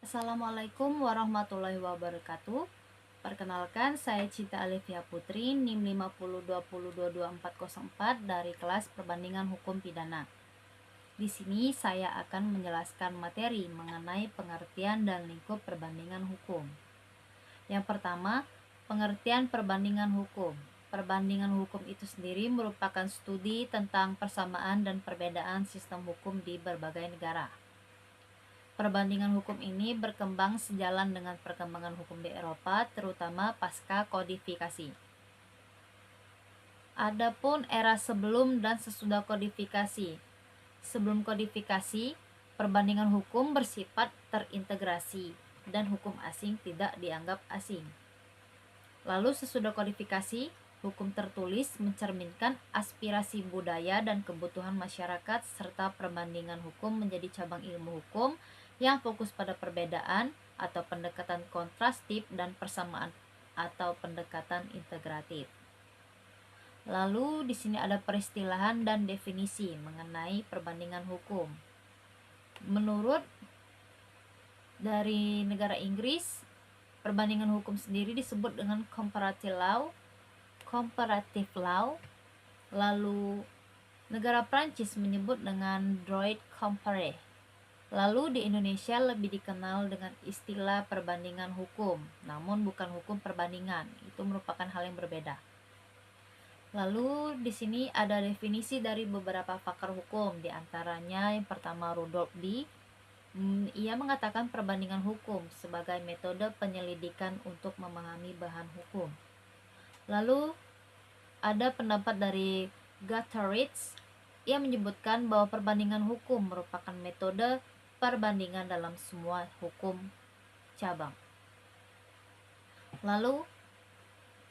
Assalamualaikum warahmatullahi wabarakatuh. Perkenalkan, saya Cinta Alivia Putri, NIM 5020222404 dari kelas Perbandingan Hukum Pidana. Di sini saya akan menjelaskan materi mengenai pengertian dan lingkup perbandingan hukum. Yang pertama, pengertian perbandingan hukum. Perbandingan hukum itu sendiri merupakan studi tentang persamaan dan perbedaan sistem hukum di berbagai negara. Perbandingan hukum ini berkembang sejalan dengan perkembangan hukum di Eropa, terutama pasca kodifikasi. Adapun era sebelum dan sesudah kodifikasi. Sebelum kodifikasi, perbandingan hukum bersifat terintegrasi dan hukum asing tidak dianggap asing. Lalu sesudah kodifikasi, hukum tertulis mencerminkan aspirasi budaya dan kebutuhan masyarakat serta perbandingan hukum menjadi cabang ilmu hukum yang fokus pada perbedaan atau pendekatan kontrastif dan persamaan atau pendekatan integratif. Lalu di sini ada peristilahan dan definisi mengenai perbandingan hukum. Menurut dari negara Inggris, perbandingan hukum sendiri disebut dengan comparative law. Lalu negara Prancis menyebut dengan droit comparé. Lalu di Indonesia lebih dikenal dengan istilah perbandingan hukum, namun bukan hukum perbandingan. Itu merupakan hal yang berbeda. Lalu di sini ada definisi dari beberapa pakar hukum, di antaranya yang pertama Rudolf D. Ia mengatakan perbandingan hukum sebagai metode penyelidikan untuk memahami bahan hukum. Lalu ada pendapat dari Guthrie. Ia menyebutkan bahwa perbandingan hukum merupakan metode perbandingan dalam semua hukum cabang. Lalu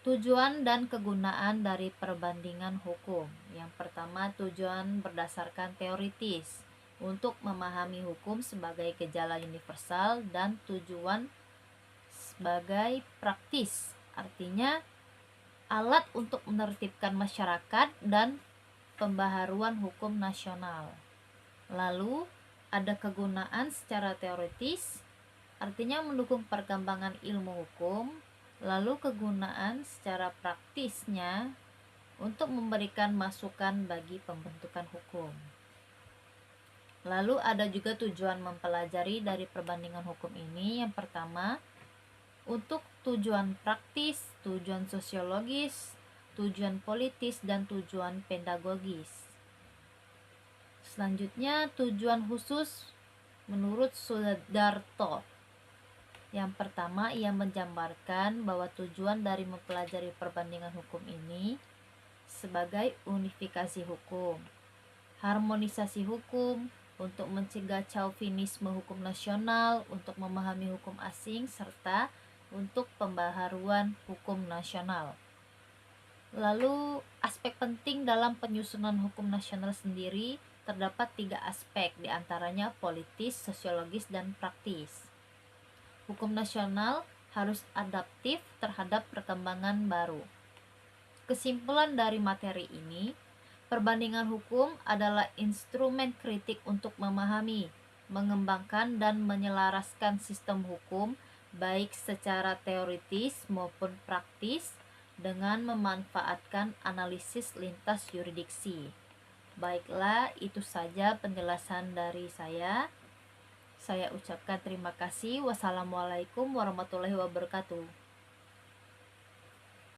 tujuan dan kegunaan dari perbandingan hukum. Yang pertama, tujuan berdasarkan teoritis untuk memahami hukum sebagai gejala universal, dan tujuan sebagai praktis, artinya alat untuk menertibkan masyarakat dan pembaharuan hukum nasional. Lalu ada kegunaan secara teoritis, artinya mendukung perkembangan ilmu hukum. Lalu kegunaan secara praktisnya untuk memberikan masukan bagi pembentukan hukum. Lalu ada juga tujuan mempelajari dari perbandingan hukum ini. Yang pertama, untuk tujuan praktis, tujuan sosiologis, tujuan politis, dan tujuan pedagogis. Selanjutnya, tujuan khusus menurut Sudarto. Yang pertama, ia menjabarkan bahwa tujuan dari mempelajari perbandingan hukum ini sebagai unifikasi hukum, harmonisasi hukum, untuk mencegah chauvinisme hukum nasional, untuk memahami hukum asing, serta untuk pembaharuan hukum nasional. Lalu aspek penting dalam penyusunan hukum nasional sendiri terdapat 3 aspek, diantaranya politis, sosiologis, dan praktis. Hukum nasional harus adaptif terhadap perkembangan baru. Kesimpulan dari materi ini, perbandingan hukum adalah instrumen kritik untuk memahami, mengembangkan, dan menyelaraskan sistem hukum baik secara teoritis maupun praktis dengan memanfaatkan analisis lintas yurisdiksi. Baiklah, itu saja penjelasan dari saya. Saya ucapkan terima kasih. Wassalamualaikum warahmatullahi wabarakatuh.